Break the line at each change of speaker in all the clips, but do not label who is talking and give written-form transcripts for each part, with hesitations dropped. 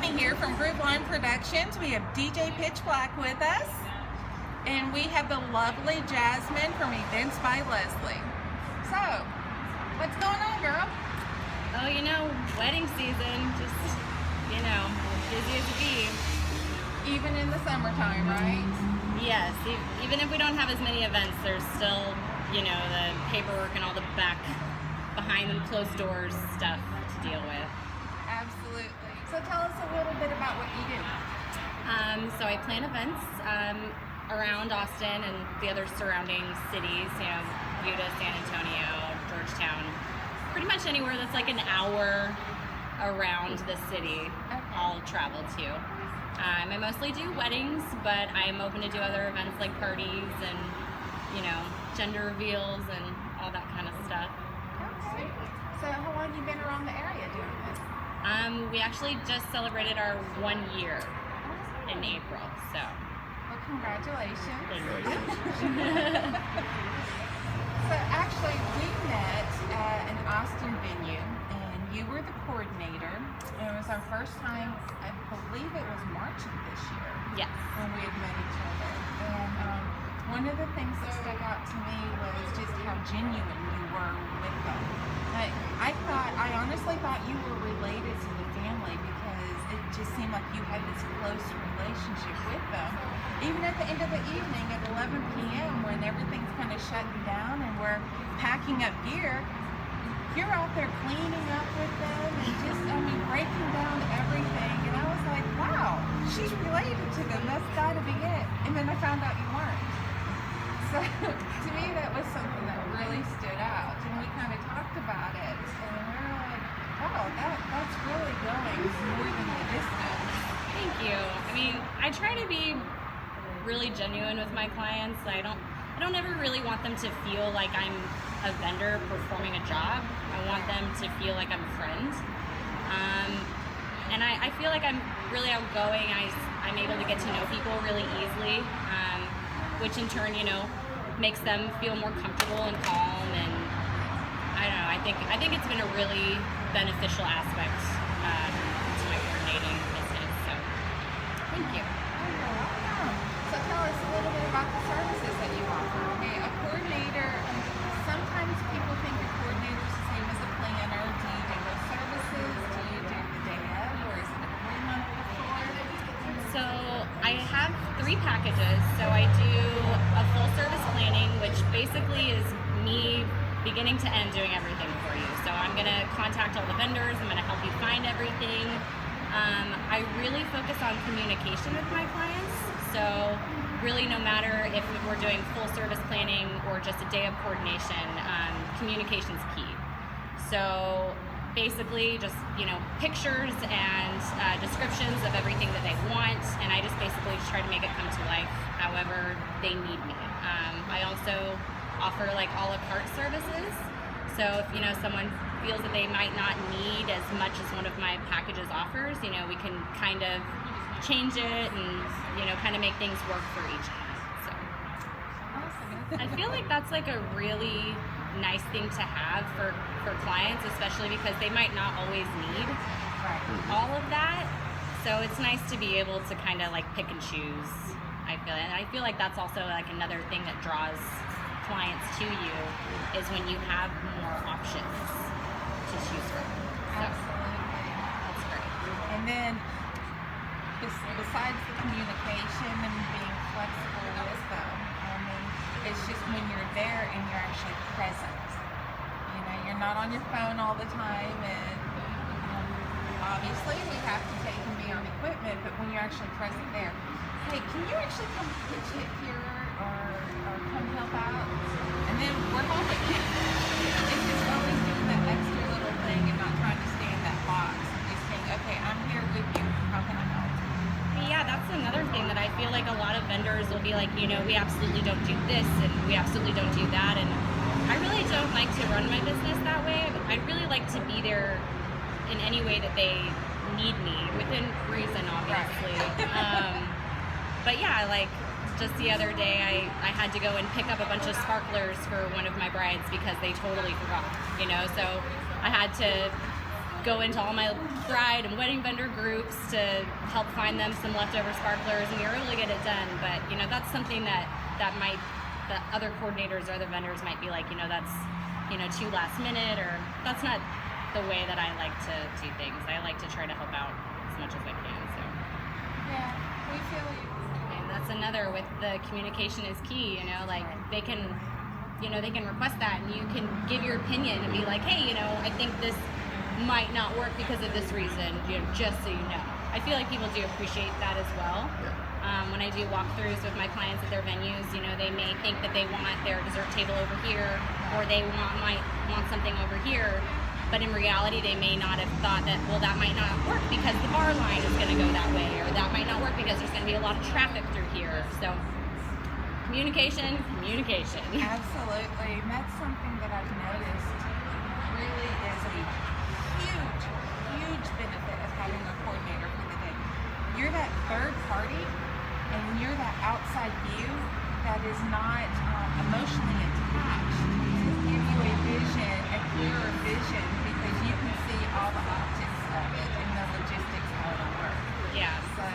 Trelawny here from Blaq Productions. We have DJ Blaq with us, and we have the lovely Jazmin from Events by Leslie. So, what's going on, girl?
Oh, wedding season, just, busy as a bee.
Even in the summertime, right?
Yes, even if we don't have as many events, there's still, the paperwork and all the behind the closed doors stuff to deal with.
Absolutely. So tell us a little bit about what you do.
So I plan events around Austin and the other surrounding cities, Utah, San Antonio, Georgetown, pretty much anywhere that's like an hour around the city.
Okay.
I'll travel to. I mostly do weddings, but I am open to do other events like parties and, gender reveals and all that kind of stuff.
Okay. So how long have you been around the area doing this?
We actually just celebrated our 1 year in April, so.
Well, congratulations.
Thank you.
So actually, we met at an Austin venue, and you were the coordinator. And it was our first time, I believe it was March of this year.
Yes.
When we had met each other. And one of the things that stuck out to me was just how genuine you were with them. I honestly thought you were related to the family because it just seemed like you had this close relationship with them. Even at the end of the evening at 11 p.m. when everything's kind of shutting down and we're packing up gear, you're out there cleaning up with them and just, breaking down everything. And I was like, wow, she's related to them. That's gotta be it. And then I found out you weren't. So to me, that was something that really stood out. And we kind of talked about it. And we were like, wow, that's really going more than the distance.
Thank you. I try to be really genuine with my clients. I don't ever really want them to feel like I'm a vendor performing a job. I want them to feel like I'm a friend. And I feel like I'm really outgoing. I'm able to get to know people really easily, which in turn, makes them feel more comfortable and calm. And I don't know. I think it's been a really beneficial aspect to my coordinating business. So thank you.
You're welcome. So tell us a little bit about the services that you offer. Okay, a coordinator, sometimes people think a coordinator is the same as a planner. Do you do those services? Do you do the day of, or is it a 3 month before?
So I have 3 packages. So I do a full service planning, which basically is me beginning to end doing everything for you. So I'm going to contact all the vendors. I'm going to help you find everything. I really focus on communication with my clients. So really, no matter if we're doing full service planning or just a day of coordination, communication's key. So basically just, pictures and descriptions of everything that they want, and I just basically just try to make it come to life however they need me. I also offer like a la carte services. So if, someone feels that they might not need as much as one of my packages offers, we can kind of change it and, kind of make things work for each of us. So
Awesome.
I feel like that's like a really nice thing to have for clients, especially because they might not always need
Right.
all of that. So it's nice to be able to kind of like pick and choose, I feel. And I feel like that's also like another thing that draws clients to you is when you have more options to choose from. So
Absolutely.
that's great.
And then, besides the communication and being flexible with them, it's just when you're there and you're actually present. You're not on your phone all the time, and obviously we have to take and be on equipment, but when you're actually present there, hey, can you actually come pitch it here or come help out? And then we're helping you. It's just always doing that extra little thing and not trying to stay in that box and just saying, okay, I'm here with you. How can I help?
Yeah, that's another thing that I feel like a lot of vendors will be like, we absolutely don't do this and we absolutely don't do that. And I really don't like to run my business that way. I'd really like to be there in any way that they need me, within reason, obviously. But yeah, like just the other day, I had to go and pick up a bunch of sparklers for one of my brides because they totally forgot, So I had to go into all my bride and wedding vendor groups to help find them some leftover sparklers, and we were able to get it done. But that's something that other coordinators or other vendors might be like, that's too last minute, or that's not the way that I like to do things. I like to try to help out as much as I can. So
yeah, we feel you.
And that's another with the communication is key. Like they can request that, and you can give your opinion and be like, hey, I think this might not work because of this reason, just so you know. I feel like people do appreciate that as well.
Yeah.
When I do walkthroughs with my clients at their venues, they may think that they want their dessert table over here, or they might want something over here, but in reality they may not have thought that, well, that might not work because the bar line is going to go that way, or that might not work because there's going to be a lot of traffic through here. So communication.
Absolutely. And that's something that I've noticed really is a huge benefit of having a coordinator for the day. You're that third party, and you're that outside view that is not emotionally attached to give you a vision, a clearer vision, because you can see all the optics of it and the logistics how it'll work.
Yeah.
So,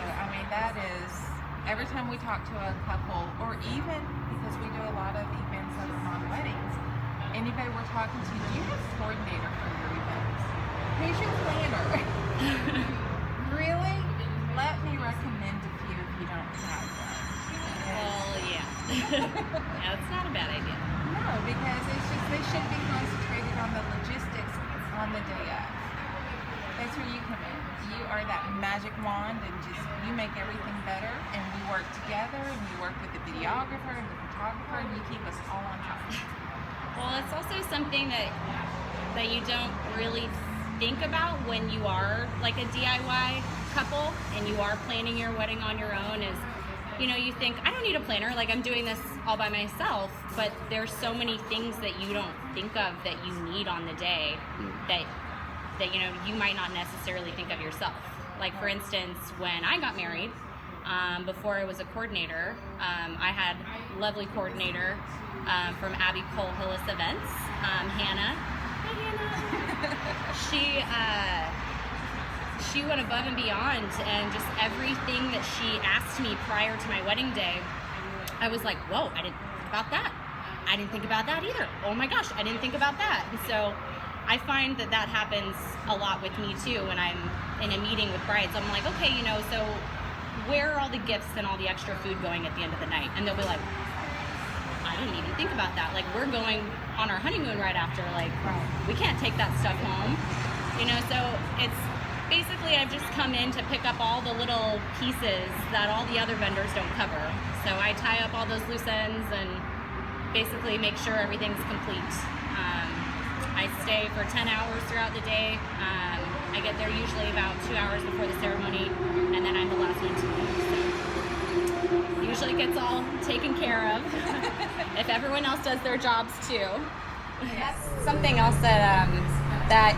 that is, every time we talk to a couple, or even because we do a lot of events that are non-weddings, anybody we're talking to, do you have a coordinator for your events? Who's your planner? Really? Let me recommend a few if you don't have one.
Well, yeah. That's not a bad idea.
No, because it's just, they should be concentrated on the logistics on the day of. That's where you come in. You are that magic wand, and you make everything better, and we work together, and you work with the videographer and the photographer, and you keep us all on top.
Well, it's also something that you don't really think about when you are like a DIY couple and you are planning your wedding on your own. Is you think, I don't need a planner, like I'm doing this all by myself, but there's so many things that you don't think of that you need on the day that you might not necessarily think of yourself. Like, for instance, when I got married, before I was a coordinator, I had a lovely coordinator from Abby Cole Hillis Events, Hannah. Hi, Hannah. She went above and beyond, and just everything that she asked me prior to my wedding day, I was like, whoa, I didn't think about that. I didn't think about that either. Oh my gosh, I didn't think about that. And so I find that happens a lot with me too. When I'm in a meeting with brides, I'm like, okay, so where are all the gifts and all the extra food going at the end of the night? And they'll be like, I didn't even think about that. Like, we're going on our honeymoon right after. Like, we can't take that stuff home. So it's basically, I've just come in to pick up all the little pieces that all the other vendors don't cover. So I tie up all those loose ends and basically make sure everything's complete. I stay for 10 hours throughout the day. I get there usually about 2 hours before the ceremony, and then I'm the last one to leave. So usually gets all taken care of if everyone else does their jobs too. That's something else that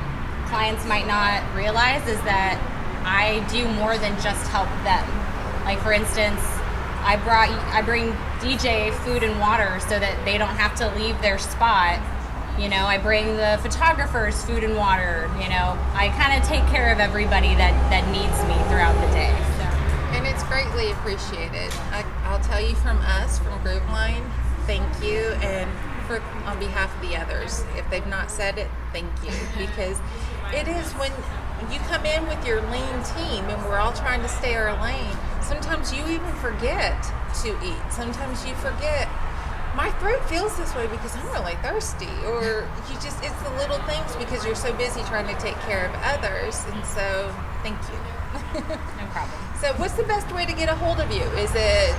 clients might not realize, is that I do more than just help them. Like, for instance, I bring DJ food and water so that they don't have to leave their spot. I bring the photographers food and water. I kind of take care of everybody that needs me throughout the day. So.
And it's greatly appreciated. I'll tell you, from us, from Grooveline, thank you, and on behalf of the others, if they've not said it, thank you, because it is when you come in with your lean team and we're all trying to stay our lane, sometimes you even forget to eat. Sometimes you forget, my throat feels this way because I'm really thirsty, or it's the little things because you're so busy trying to take care of others. And so thank you.
No problem.
So what's the best way to get a hold of you? Is it,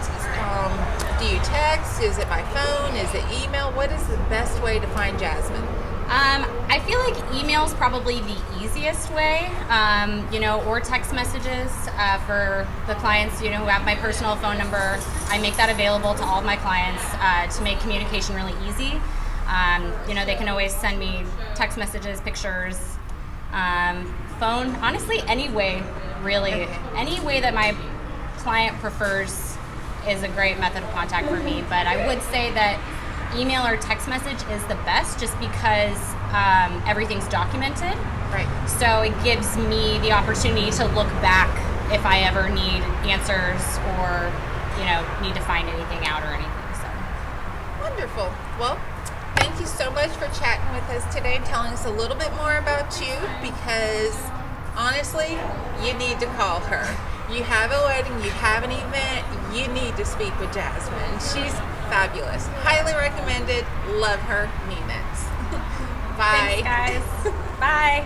do you text? Is it by phone? Is it email? What is the best way to find Jazmin?
I feel like email is probably the easiest way, or text messages for the clients, who have my personal phone number. I make that available to all of my clients to make communication really easy. They can always send me text messages, pictures, phone, honestly, any way, really. Okay. Any way that my client prefers is a great method of contact for me, but I would say that email or text message is the best, just because everything's documented.
Right.
So it gives me the opportunity to look back if I ever need answers or, need to find anything out or anything. So
Wonderful. Well, thank you so much for chatting with us today and telling us a little bit more about you, because honestly, you need to call her. You have a wedding, you have an event, you need to speak with Jazmin. She's fabulous. Highly recommended. Love her. Mean it. Bye.
thanks, guys. Bye.